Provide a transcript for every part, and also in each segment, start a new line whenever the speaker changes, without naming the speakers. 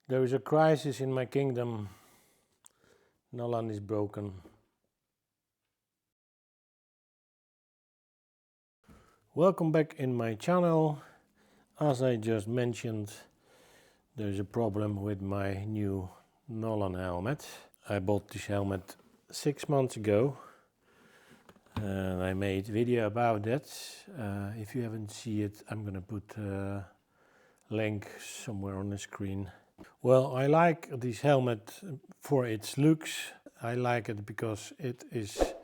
There is a crisis in my kingdom. Nolan is broken. Welcome back in my channel. As I just mentioned, there's a problem with my new Nolan helmet. I bought this helmet 6 months ago and I made a video about that. If you haven't seen it, I'm gonna put a link somewhere on the screen. Well, I like this helmet for its looks. I like it because it is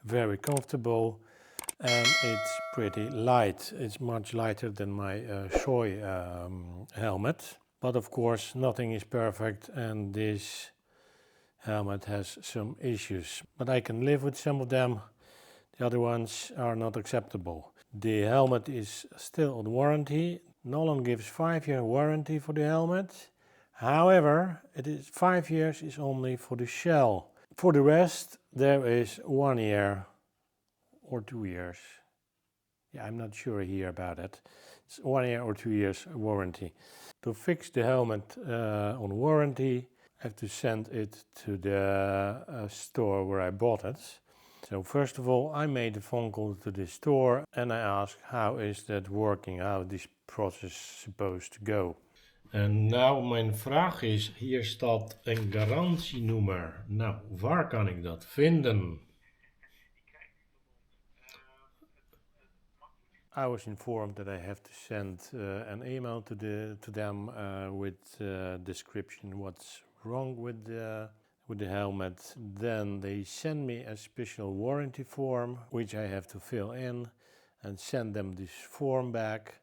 very comfortable and it's pretty light. It's much lighter than my Shoei helmet. But of course, nothing is perfect and this helmet has some issues. But I can live with some of them. The other ones are not acceptable. The helmet is still on warranty. Nolan gives 5-year warranty for the helmet. However, it is 5 years is only for the shell. For the rest, there is 1 year or 2 years. Yeah, I'm not sure here about it. It's 1 year or 2 years warranty. To fix the helmet on warranty, I have to send it to the store where I bought it. So first of all, I made a phone call to the store and I asked how is that working, how this process supposed to go. En nou, mijn vraag is, hier staat een garantienummer. Nou, waar kan ik dat vinden? I was informed that I have to send an email to them with description what's wrong with the helmet. Then they send me a special warranty form which I have to fill in and send them this form back.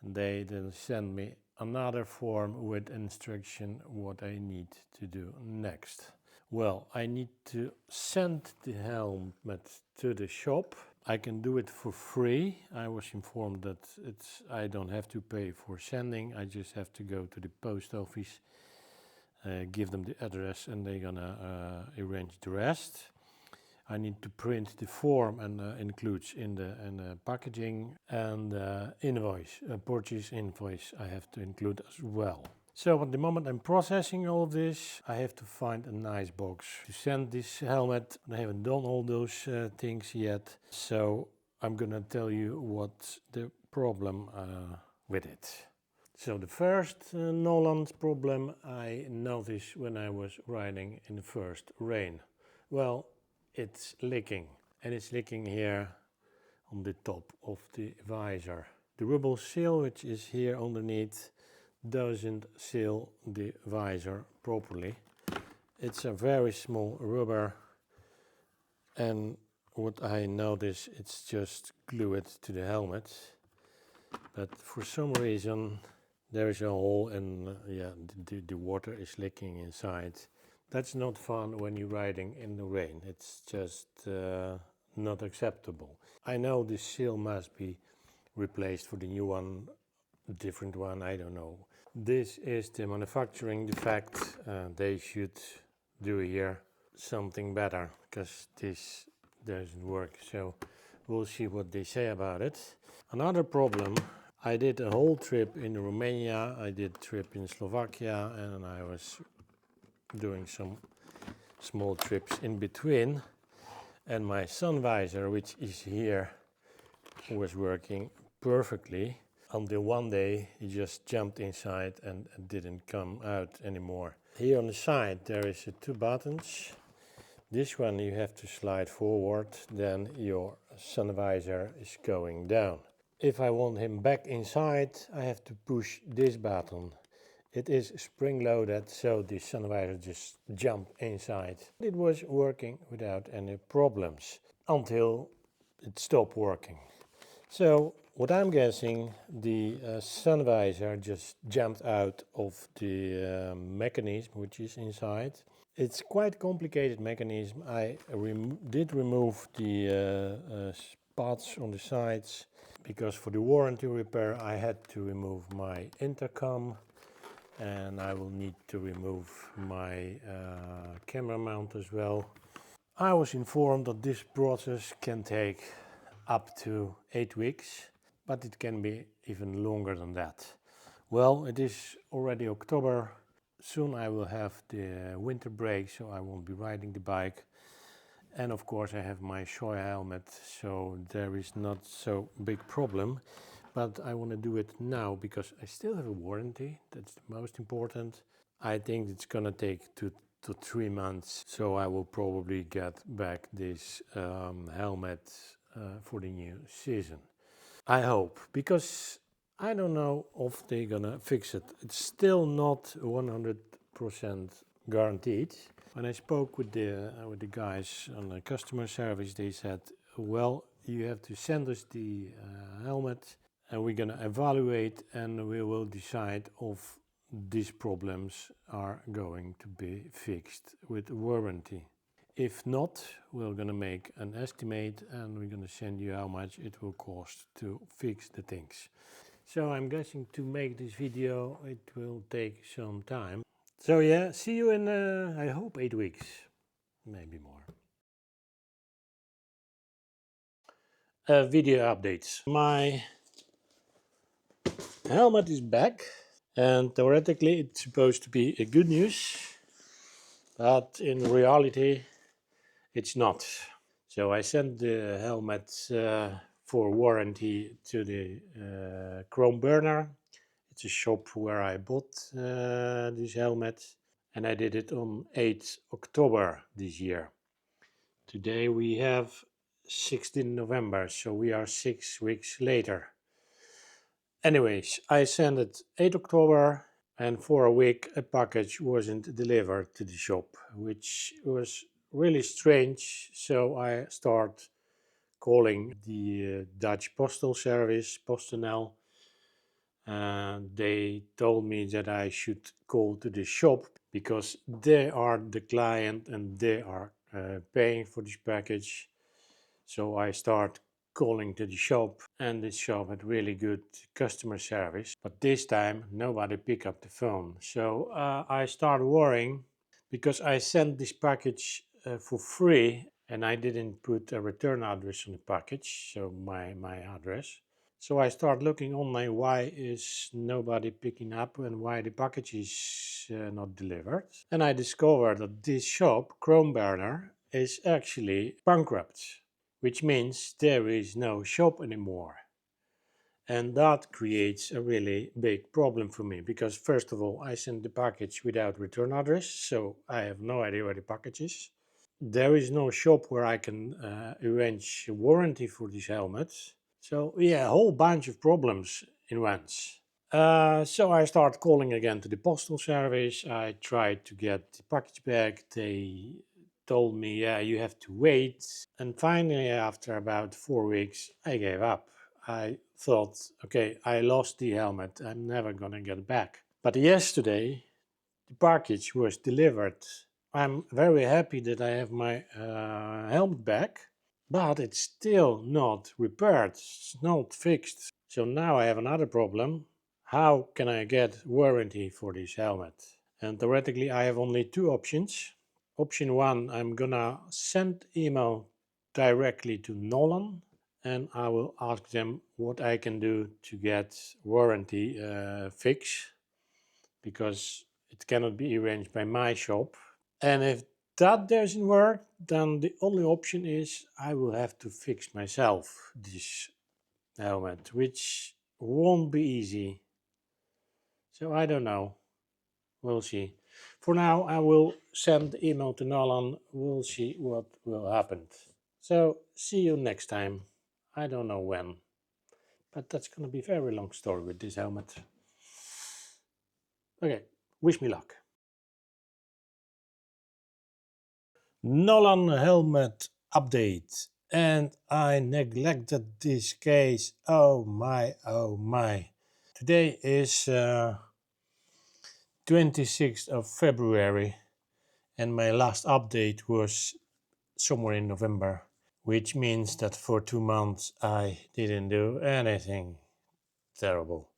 And they then send me another form with instruction what I need to do next. Well, I need to send the helmet to the shop. I can do it for free. I was informed that I don't have to pay for sending. I just have to go to the post office, give them the address and they're gonna arrange the rest. I need to print the form and includes in the packaging and invoice, a purchase invoice I have to include as well. So at the moment I'm processing all of this, I have to find a nice box to send this helmet. I haven't done all those things yet, so I'm gonna tell you what's the problem with it. So the first Nolan's problem I noticed when I was riding in the first rain. Well, it's leaking and it's leaking here on the top of the visor. The rubber seal which is here underneath doesn't seal the visor properly. It's a very small rubber and what I notice it's just glued to the helmet, but for some reason there is a hole and the water is leaking inside. That's not fun when you're riding in the rain. It's just not acceptable. I know this seal must be replaced for the new one, a different one, I don't know. This is the manufacturing defect. They should do here something better because this doesn't work. So we'll see what they say about it. Another problem, I did a whole trip in Romania, I did a trip in Slovakia and I was doing some small trips in between and my sun visor, which is here, was working perfectly until one day he just jumped inside and didn't come out anymore. Here on the side there is 2 buttons. This one you have to slide forward, then your sun visor is going down. If I want him back inside, I have to push this button. It is spring-loaded, so the sun visor just jumped inside. It was working without any problems until it stopped working. So what I'm guessing, the sun visor just jumped out of the mechanism which is inside. It's quite a complicated mechanism. I did remove the spots on the sides because for the warranty repair I had to remove my intercom. And I will need to remove my camera mount as well. I was informed that this process can take up to 8 weeks, but it can be even longer than that. Well, it is already October soon I will have the winter break, so I won't be riding the bike. And of course I have my Shoya helmet, so there is not so big problem. But I want to do it now because I still have a warranty. That's the most important. I think it's gonna take 2 to 3 months, so I will probably get back this helmet for the new season. I hope, because I don't know if they're gonna fix it. It's still not 100% guaranteed. When I spoke with the guys on the customer service, they said, "Well, you have to send us the helmet, and we're gonna evaluate, and we will decide if these problems are going to be fixed with warranty. If not, we're gonna make an estimate, and we're gonna send you how much it will cost to fix the things." So I'm guessing to make this video, it will take some time. So yeah, see you in, I hope 8 weeks, maybe more. Video updates. My helmet is back, and theoretically it's supposed to be a good news, but in reality it's not. So I sent the helmet for warranty to the Chrome Burner. It's a shop where I bought this helmet, and I did it on 8th October this year. Today we have 16 November, so we are 6 weeks later. Anyways, I sent it 8 October, and for a week a package wasn't delivered to the shop, which was really strange. So I start calling the Dutch postal service, PostNL, and they told me that I should call to the shop because they are the client and they are paying for this package. So I start calling to the shop, and this shop had really good customer service, but this time nobody picked up the phone. So I start worrying because I sent this package for free, and I didn't put a return address on the package, so my address. So I start looking online, why is nobody picking up and why the package is not delivered. And I discovered that this shop, Chrome Burner, is actually bankrupt, which means there is no shop anymore. And that creates a really big problem for me because, first of all, I sent the package without return address, so I have no idea where the package is. There is no shop where I can arrange a warranty for these helmets. So yeah, a whole bunch of problems in once. So I start calling again to the postal service. I tried to get the package back. They told me, yeah, you have to wait. And finally, after about 4 weeks, I gave up. I thought, okay, I lost the helmet. I'm never gonna get it back. But yesterday, the package was delivered. I'm very happy that I have my helmet back, but it's still not repaired. It's not fixed. So now I have another problem. How can I get warranty for this helmet? And theoretically, I have only two options. Option one, I'm gonna send email directly to Nolan, and I will ask them what I can do to get warranty fix, because it cannot be arranged by my shop. And if that doesn't work, then the only option is I will have to fix myself this helmet, which won't be easy. So I don't know. We'll see. For now, I will send the email to Nolan. We'll see what will happen. So see you next time. I don't know when, but that's gonna be a very long story with this helmet. Okay, wish me luck. Nolan helmet update. And I neglected this case. Oh my, oh my. Today is 26th of February, and my last update was somewhere in November, which means that for 2 months I didn't do anything terrible.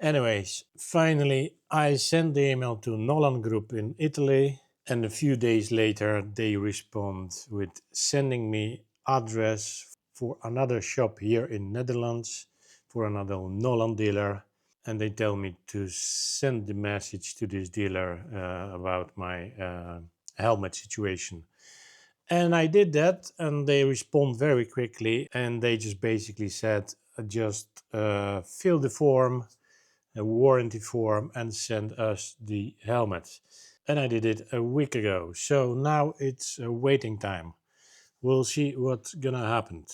Anyways, finally I sent the email to Nolan Group in Italy, and a few days later they respond with sending me address for another shop here in Netherlands, for another Nolan dealer. and they tell me to send the message to this dealer about my helmet situation. And I did that, and they respond very quickly, and they just basically said, just fill the form, a warranty form, and send us the helmet. And I did it a week ago, so now it's a waiting time. We'll see what's gonna happen.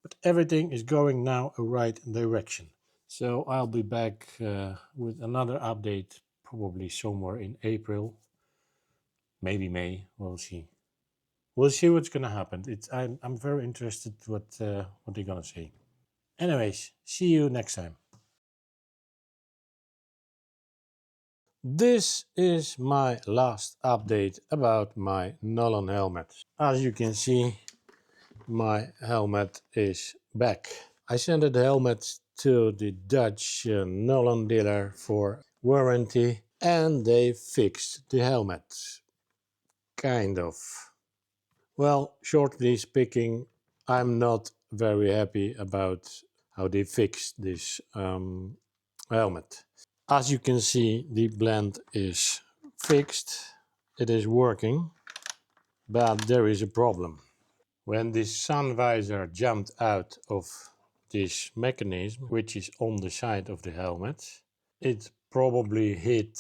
But everything is going now a right direction. So I'll be back with another update probably somewhere in April, maybe May. We'll see. We'll see what's gonna happen. I'm very interested what they're gonna say. Anyways, see you next time. This is my last update about my Nolan helmet. As you can see, my helmet is back. I sent the helmet to the Dutch Nolan dealer for warranty, and they fixed the helmet. Kind of. Well, shortly speaking, I'm not very happy about how they fixed this helmet. As you can see, the blend is fixed. It is working, but there is a problem. When this sun visor jumped out of this mechanism, which is on the side of the helmet, it probably hit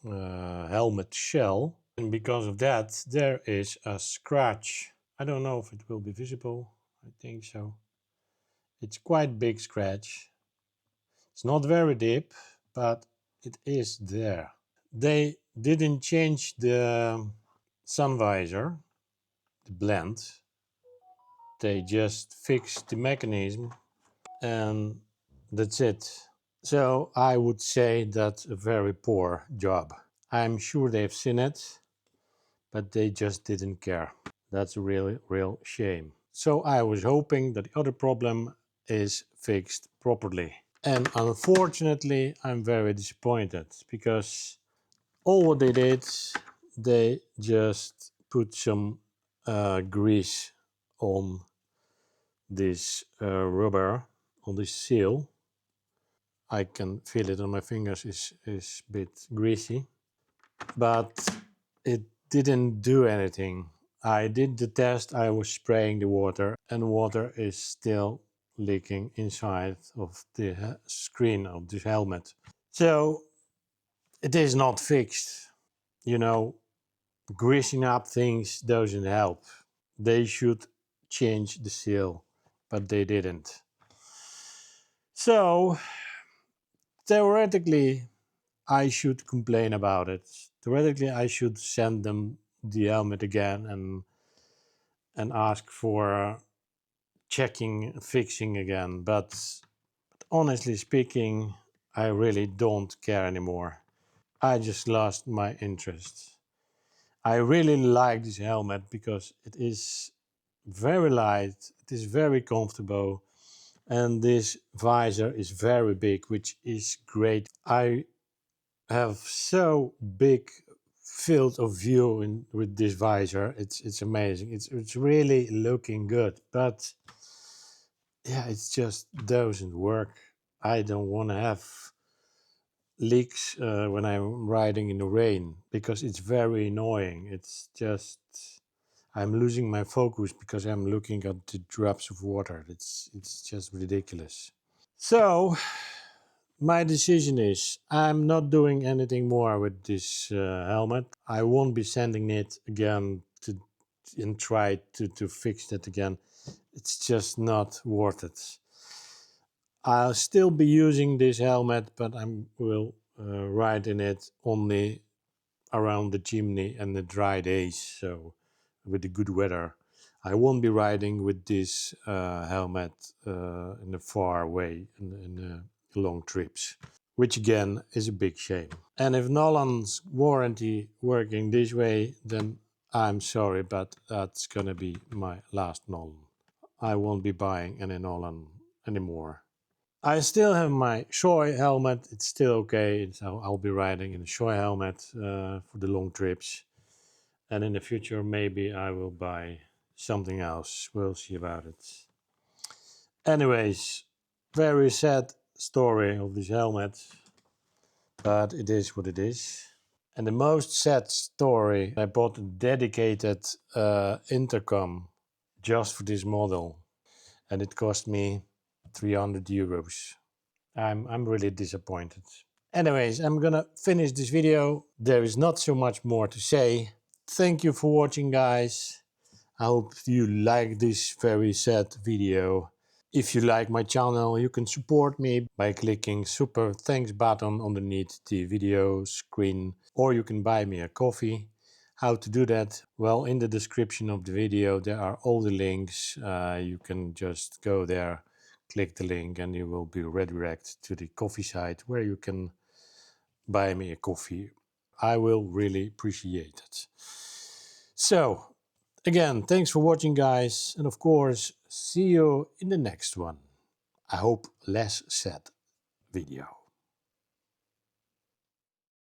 helmet shell, and because of that there is a scratch. I don't know if it will be visible. I think so. It's quite big scratch. It's not very deep, but it is there. They didn't change the sun visor, the blend. They just fixed the mechanism and that's it. So I would say that's a very poor job. I'm sure they've seen it, but they just didn't care. That's a real shame. So I was hoping that the other problem is fixed properly. And unfortunately, I'm very disappointed because all what they did, they just put some grease on this rubber, on this seal. I can feel it on my fingers, is a bit greasy, but it didn't do anything. I did the test, I was spraying the water, and water is still leaking inside of the screen of this helmet. So it is not fixed. You know, greasing up things doesn't help. They should change the seal, but they didn't. So theoretically, I should complain about it. Theoretically, I should send them the helmet again and ask for checking, fixing again. But honestly speaking, I really don't care anymore. I just lost my interest. I really like this helmet because it is very light, it is very comfortable, and this visor is very big, which is great. I have so big field of view with this visor. It's amazing. It's really looking good, but yeah, it just doesn't work. I don't want to have leaks when I'm riding in the rain because it's very annoying. It's just I'm losing my focus because I'm looking at the drops of water. It's just ridiculous. So my decision is I'm not doing anything more with this helmet. I won't be sending it again to and try to fix it again. It's just not worth it. I'll still be using this helmet, but I will ride in it only around the chimney and the dry days. So with the good weather, I won't be riding with this helmet in a far way in long trips, which again is a big shame. And if Nolan's warranty working this way, then I'm sorry, but that's gonna be my last Nolan. I won't be buying any Nolan anymore. I still have my Shoei helmet. It's still okay. So I'll be riding in a Shoei helmet for the long trips. And in the future, maybe I will buy something else. We'll see about it. Anyways, very sad story of this helmet. but it is what it is. And the most sad story, I bought a dedicated intercom just for this model, and it cost me 300 euros. I'm really disappointed. Anyways, I'm gonna finish this video. There is not so much more to say. Thank you for watching, guys. I hope you like this very sad video. If you like my channel, you can support me by clicking super thanks button underneath the video screen, or you can buy me a coffee. How to do that? Well, in the description of the video there are all the links. You can just go there, click the link, and you will be redirected to the coffee site where you can buy me a coffee. I will really appreciate it. So, again, thanks for watching, guys, and of course, see you in the next one. I hope less sad video.